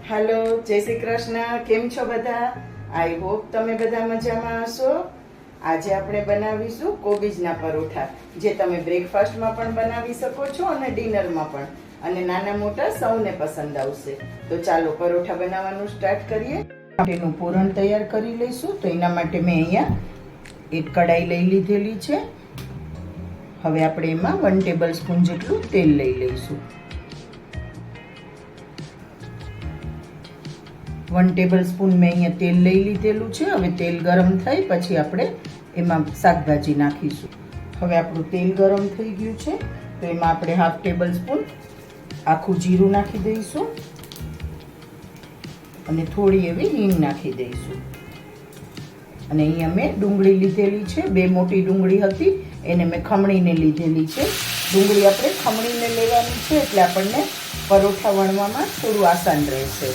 Hello, જય શ્રી કૃષ્ણ. કેમ છો બધા? આઈ હોપ તમે બધા મજામાં હશો. આજે આપણે બનાવીશું કોબીજના પરોઠા, જે તમે બ્રેકફાસ્ટમાં પણ બનાવી શકો છો અને ડિનરમાં પણ, અને નાના મોટા સૌને પસંદ આવશે. તો ચાલો પરોઠા બનાવવાનું સ્ટાર્ટ કરીએ. તેનું પૂરણ તૈયાર કરી લઈશું. તો એના માટે મેં અહીંયા એક કઢાઈ લઈ લીધેલી છે. હવે આપણે એમાં 1 ટેબલ સ્પૂન જેટલું તેલ લઈ લઈશું. 1 ટેબલ સ્પૂન મેં અહીંયા તેલ લઈ લીધેલું છે. હવે તેલ ગરમ થાય પછી આપણે એમાં શાકભાજી નાખીશું. હવે આપણું તેલ ગરમ થઈ ગયું છે, તો એમાં આપણે 1/2 ટેબલ સ્પૂન આખું જીરું નાખી દઈશું અને થોડી એવી હિંગ નાખી દઈશું. અને અહીંયા મેં ડુંગળી લીધેલી છે, 2 મોટી ડુંગળી હતી, એને મેં ખમણીને લીધેલી છે. ડુંગળી આપણે ખમણીને લેવાની છે એટલે આપણને પરોઠા વણવામાં થોડું આસાન રહેશે.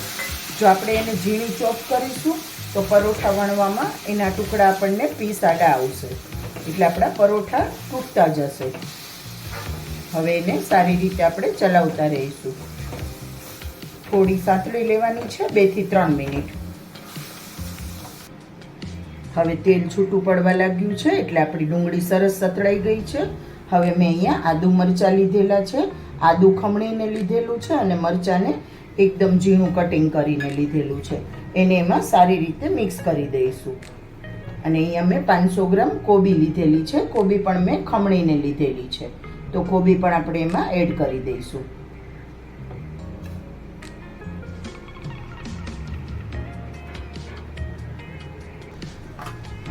જો આપણે એને ઝીણી ચોપ કરીશું તો પરોઠા વણવામાં એના ટુકડા આપણને પીસ આડા આવશે, એટલે આપણા પરોઠા તૂટતા જશે. હવે એને સારી રીતે આપણે ચલાવતા રહીશું. થોડી સાતળી લેવાની છે, 2 થી 3 મિનિટ. હવે તેલ છૂટું પડવા લાગ્યું છે એટલે આપણી ડુંગળી સરસ સતળાઈ ગઈ છે. હવે મેં અહીંયા આદુ મરચાં લીધેલા છે. આદુ ખમણીને લીધેલું છે અને મરચાંને એકદમ ઝીણું કટિંગ કરીને લીધેલું છે. એને એમાં સારી રીતે મિક્સ કરી દઈશું. અને અહીંયા મેં 500 ગ્રામ કોબી લીધેલી છે. કોબી પણ મેં ખમણીને લીધેલી છે, તો કોબી પણ આપણે એમાં એડ કરી દઈશું.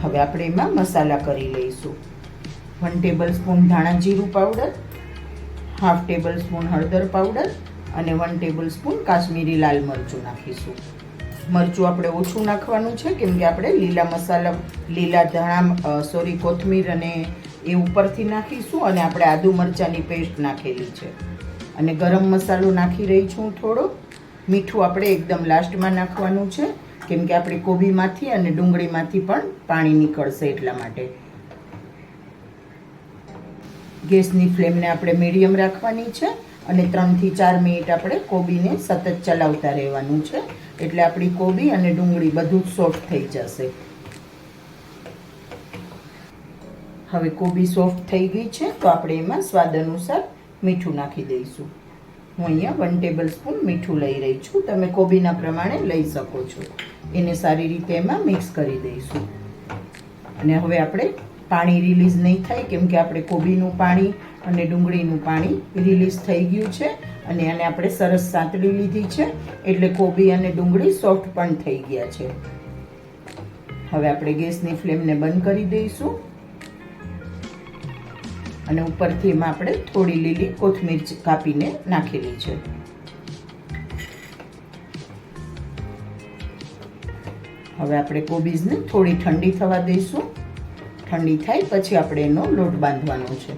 હવે આપણે એમાં મસાલા કરી લઈશું. 1 ટેબલ સ્પૂન ધાણા જીરું પાવડર, 1/2 ટેબલ સ્પૂન હળદર પાવડર અને 1 ટેબલ સ્પૂન કાશ્મીરી લાલ મરચું નાખીશું. મરચું આપણે ઓછું નાખવાનું છે, કેમ કે આપણે લીલા મસાલા, લીલા ધાણા કોથમીર અને એ ઉપરથી નાખીશું, અને આપણે આદુ મરચાંની પેસ્ટ નાખેલી છે. અને ગરમ મસાલો નાખી રહી છું થોડો. મીઠું આપણે એકદમ લાસ્ટમાં નાખવાનું છે, કેમ કે આપણી કોબીમાંથી અને ડુંગળીમાંથી પણ પાણી નીકળશે એટલા માટે. ગેસની ફ્લેમને આપણે મીડિયમ રાખવાની છે અને 3 થી 4 મિનિટ આપણે કોબીને સતત ચલાવતા રહેવાનું છે, એટલે આપણી કોબી અને ડુંગળી બધું જ સોફ્ટ થઈ જશે. હવે કોબી સોફ્ટ થઈ ગઈ છે, તો આપણે એમાં સ્વાદ અનુસાર મીઠું નાખી દઈશું. હું અહીંયા 1 ટેબલ સ્પૂન મીઠું લઈ રહી છું. તમે કોબીના પ્રમાણે લઈ શકો છો. એને સારી રીતે એમાં મિક્સ કરી દઈશું. અને હવે આપણે પાણી રિલીઝ નહીં થાય, કેમ કે આપણે કોબીનું પાણી અને ડુંગળીનું પાણી રિલીઝ થઈ ગયું છે, અને આને આપણે સરસ સાંતળી લીધી છે, એટલે કોબી અને ડુંગળી સોફ્ટ પણ થઈ ગયા છે. હવે આપણે ગેસની ફ્લેમને બંધ કરી દઈશું અને ઉપરથી એમાં આપણે થોડી લીલી કોથમીર કાપીને નાખેલી છે. હવે આપણે કોબીજને થોડી ઠંડી થવા દઈશું. ઠંડી થાય પછી આપણે એનો લોટ બાંધવાનો છે.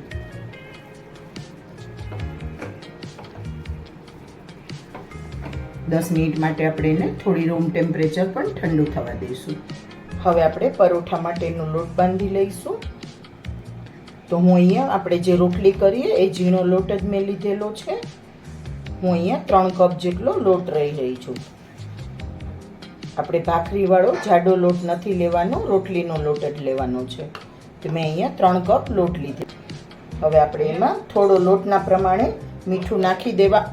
દસ મિનિટ માટે આપણે એને થોડી રૂમ ટેમ્પરેચર પણ ઠંડુ થવા દઈશું. હવે આપણે પરોઠા માટેનો લોટ બાંધી લઈશું. તો હું અહીંયા આપણે જે રોટલી કરીએ એ ઝીણો લોટ જ મેં લીધેલો છે. હું અહીંયા 3 કપ જેટલો લોટ લઈ રહી છું. આપણે ભાખરીવાળો જાડો લોટ નથી લેવાનો, રોટલીનો લોટ જ લેવાનો છે. તો મેં અહીંયા 3 કપ લોટ લીધો. હવે આપણે એમાં થોડો લોટના પ્રમાણે મીઠું નાખી દેવા.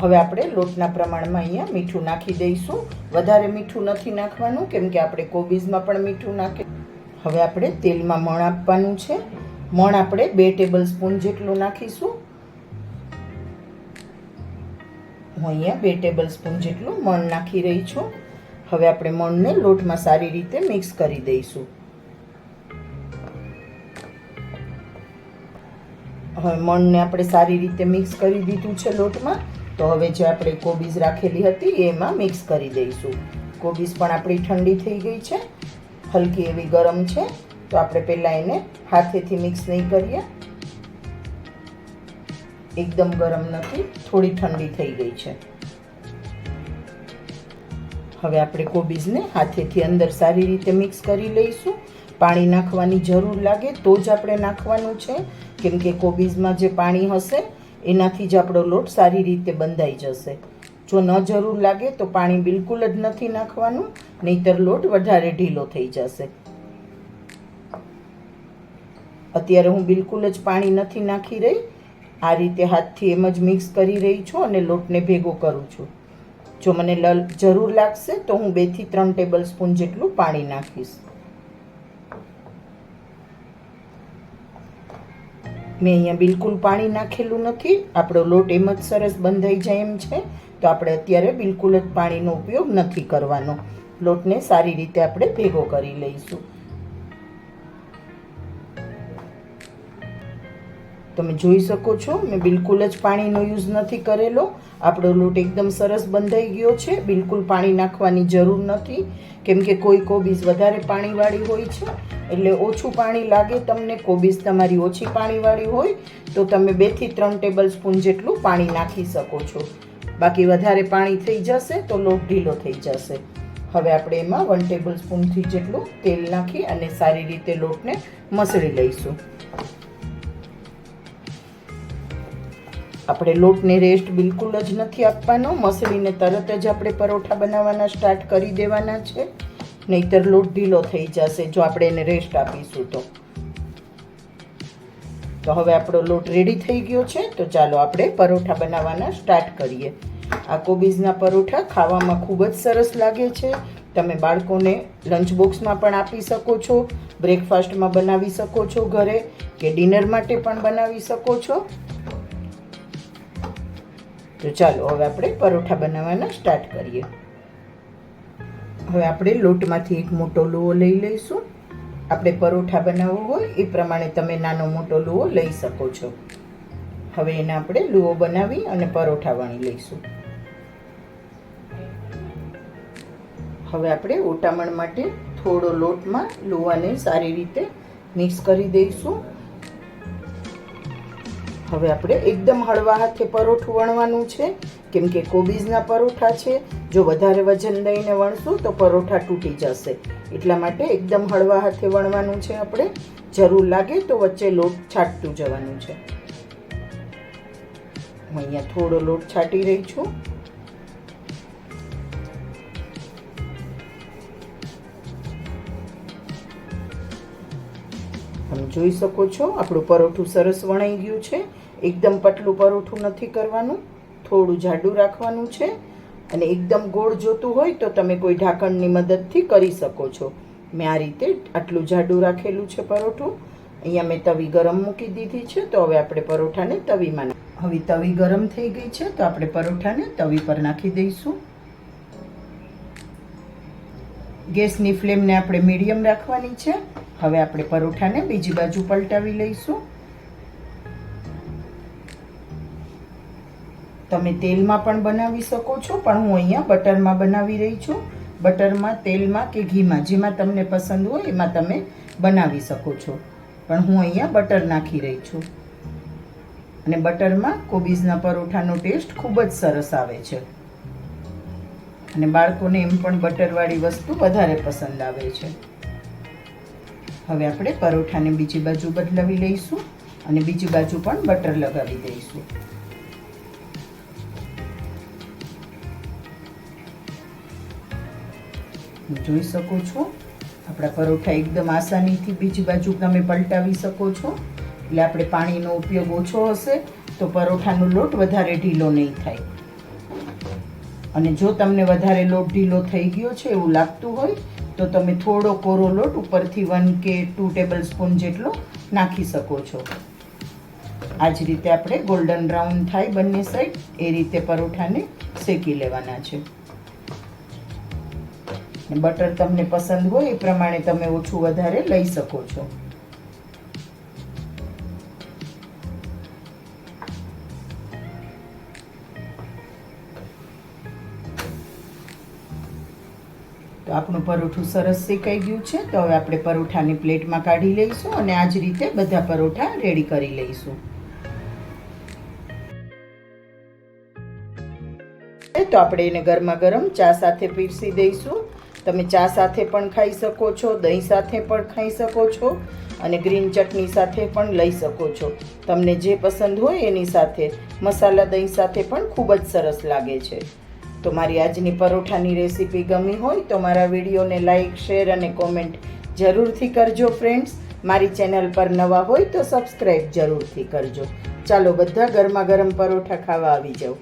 હવે આપણે લોટના પ્રમાણમાં અહીંયા મીઠું નાખી દઈશું. વધારે મીઠું નથી નાખવાનું, કેમ કે આપણે કોબીજમાં પણ મીઠું નાખીએ. હવે આપણે તેલમાં મણ આપવાનું છે. મણ આપણે 2 ટેબલ સ્પૂન જેટલું નાખીશું. હું અહીંયા 2 ટેબલ સ્પૂન જેટલું મણ નાખી રહી છું. હવે આપણે મણને લોટમાં સારી રીતે મિક્સ કરી દઈશું. હવે મણને આપણે સારી રીતે મિક્સ કરી દીધું છે લોટમાં. તો હવે જે આપણે કોબીજ રાખેલી હતી એમાં મિક્સ કરી દઈશું. કોબીજ પણ આપણી ઠંડી થઈ ગઈ છે, હલકી એવી ગરમ છે, તો આપણે પહેલાં એને હાથેથી મિક્સ નહીં કરીએ. એકદમ ગરમ નથી, થોડી ઠંડી થઈ ગઈ છે. હવે આપણે કોબીજને હાથેથી અંદર સારી રીતે મિક્સ કરી લઈશું. પાણી નાખવાની જરૂર લાગે તો જ આપણે નાખવાનું છે, કેમ કે કોબીજમાં જે પાણી હશે એનાથી જ આપણો લોટ સારી રીતે બંધાઈ જશે. જો ન જરૂર લાગે તો પાણી બિલકુલ જ નથી નાખવાનું, નહીંતર લોટ વધારે ઢીલો થઈ જશે. અત્યારે હું બિલકુલ જ પાણી નથી નાખી રહી. આ રીતે હાથથી એમ જ મિક્સ કરી રહી છું અને લોટને ભેગો કરું છું. જો મને જરૂર લાગશે તો હું 2 થી 3 ટેબલ સ્પૂન જેટલું પાણી નાખીશ. મેં અહીંયા બિલકુલ પાણી નાખેલું નથી. આપણો લોટ એમ જ સરસ બંધાઈ જાય એમ છે, તો આપણે અત્યારે બિલકુલ જ પાણીનો ઉપયોગ નથી કરવાનો. લોટને સારી રીતે આપણે ભેગો કરી લઈશું. તમે જોઈ શકો છો મેં બિલકુલ જ પાણીનો યુઝ નથી કરેલો. આપણો લોટ એકદમ સરસ બંધાઈ ગયો છે. બિલકુલ પાણી નાખવાની જરૂર નથી, કેમ કે કોઈ કોબીજ વધારે પાણીવાળી હોય છે, એટલે ઓછું પાણી લાગે તમને. કોબીજ તમારી ઓછી પાણીવાળી હોય તો તમે 2 થી 3 ટેબલ સ્પૂન જેટલું પાણી નાખી શકો છો. બાકી વધારે પાણી થઈ જશે તો લોટ ઢીલો થઈ જશે. હવે આપણે એમાં 1 ટેબલ સ્પૂનથી જેટલું તેલ નાખી અને સારી રીતે લોટને મસળી લઈશું. આપણે લોટને રેસ્ટ બિલકુલ જ નથી આપવાનો. મસળીને તરત જ આપણે પરોઠા બનાવવાના સ્ટાર્ટ કરી દેવાના છે, નહીંતર લોટ ઢીલો થઈ જશે જો આપણે એને રેસ્ટ આપીશું તો. હવે આપણો લોટ રેડી થઈ ગયો છે, તો ચાલો આપણે પરોઠા બનાવવાના સ્ટાર્ટ કરીએ. આ કોબીજના પરોઠા ખાવામાં ખૂબ જ સરસ લાગે છે. તમે બાળકોને લંચ બોક્સમાં પણ આપી શકો છો, બ્રેકફાસ્ટમાં બનાવી શકો છો ઘરે, કે ડિનર માટે પણ બનાવી શકો છો. તો ચાલો હવે આપણે પરોઠા બનાવવાના સ્ટાર્ટ કરીએ. હવે આપણે લોટમાંથી એક મોટો લુઓ લઈ લઈશું. આપણે પરોઠા બનાવવો હોય એ પ્રમાણે તમે નાનો મોટો લુઓ લઈ શકો છો. હવે એને આપણે લુઓ બનાવી અને પરોઠા વણી લઈશું. હવે આપણે ઓટામણ માટે થોડો લોટમાં લુવાને સારી રીતે મિક્સ કરી દઈશું. હવે આપણે એકદમ હળવા હાથે પરોઠું વણવાનું છે, કેમ કે કોબીજના પરોઠા છે. જો વધારે વજન દઈને વણશું તો પરોઠા તૂટી જશે. એટલા માટે એકદમ હળવા હાથે વણવાનું છે આપણે. જરૂર લાગે તો વચ્ચે લોટ છાંટતું જવાનું છે. હું અહીંયા થોડો લોટ છાંટી રહી છું. તમે જોઈ શકો છો આપણું પરોઠું સરસ વણાઈ ગયું છે. એકદમ પતલું પરોઠું નથી કરવાનું, થોડું જાડું રાખવાનું છે. અને એકદમ ગોળ જોતું હોય તો તમે કોઈ ઢાંકણની મદદથી કરી શકો છો. મેં આ રીતે આટલું જાડું રાખેલું છે પરોઠું. અહીંયા મેં તવી ગરમ મૂકી દીધી છે, તો હવે આપણે પરોઠાને તવીમાં હવે તવી ગરમ થઈ ગઈ છે, તો આપણે પરોઠાને તવી પર નાખી દઈશું. ગેસની ફ્લેમને આપણે મીડિયમ રાખવાની છે. હવે આપણે પરોઠાને બીજી બાજુ પલટાવી લઈશું. તમે તેલમાં પણ બનાવી શકો છો, પણ હું અહીંયા બટરમાં બનાવી રહી છું. બટરમાં, તેલમાં કે ઘીમાં, જેમાં તમને પસંદ હોય એમાં તમે બનાવી શકો છો. પણ હું અહીંયા બટર નાખી રહી છું. અને બટરમાં કોબીજના પરોઠાનો ટેસ્ટ ખૂબ જ સરસ આવે છે. અને બાળકોને એમ પણ બટરવાળી વસ્તુ વધારે પસંદ આવે છે. હવે આપણે પરોઠાને બીજી બાજુ બદલાવી લઈશું અને બીજી બાજુ પણ બટર લગાવી દઈશું. જોઈ શકો છો આપણા પરોઠા એકદમ આસાનીથી બીજી બાજુ તમે પલટાવી શકો છો. એટલે આપણે પાણીનો ઉપયોગ ઓછો હશે તો પરોઠાનો લોટ વધારે ઢીલો નહીં થાય. અને જો તમને વધારે લોટ ઢીલો થઈ ગયો છે એવું લાગતું હોય તો તમે થોડો કોરો લોટ ઉપરથી 1 કે 2 ટેબલ સ્પૂન જેટલો નાખી શકો છો. આ જ રીતે આપણે ગોલ્ડન બ્રાઉન થાય બંને સાઈડ એ રીતે પરોઠાને શેકી લેવાના છે. બટર તમને પસંદ હોય એ પ્રમાણે તમે ઓછું વધારે લઈ શકો છો. તો આપણું પરોઠું સરસ શેકાઈ ગયું છે. તો હવે આપણે પરોઠાની પ્લેટમાં કાઢી લઈશું અને આ જ રીતે બધા પરોઠા રેડી કરી લઈશું. તો આપણે એને ગરમા ગરમ ચા સાથે પીરસી દઈશું. તમે ચા સાથે પણ ખાઈ શકો છો, દહીં સાથે પણ ખાઈ શકો છો અને ગ્રીન ચટણી સાથે પણ લઈ શકો છો. તમને જે પસંદ હોય એની સાથે. મસાલા દહીં સાથે પણ ખૂબ જ સરસ લાગે છે. તો મારી આજની પરોઠાની રેસીપી ગમી હોય તો મારા વિડીયોને લાઈક, શેર અને કોમેન્ટ જરૂરથી કરજો ફ્રેન્ડ્સ. મારી ચેનલ પર નવા હોય તો સબસ્ક્રાઈબ જરૂરથી કરજો. ચાલો બધા ગરમા ગરમ પરોઠા ખાવા આવી જાઓ.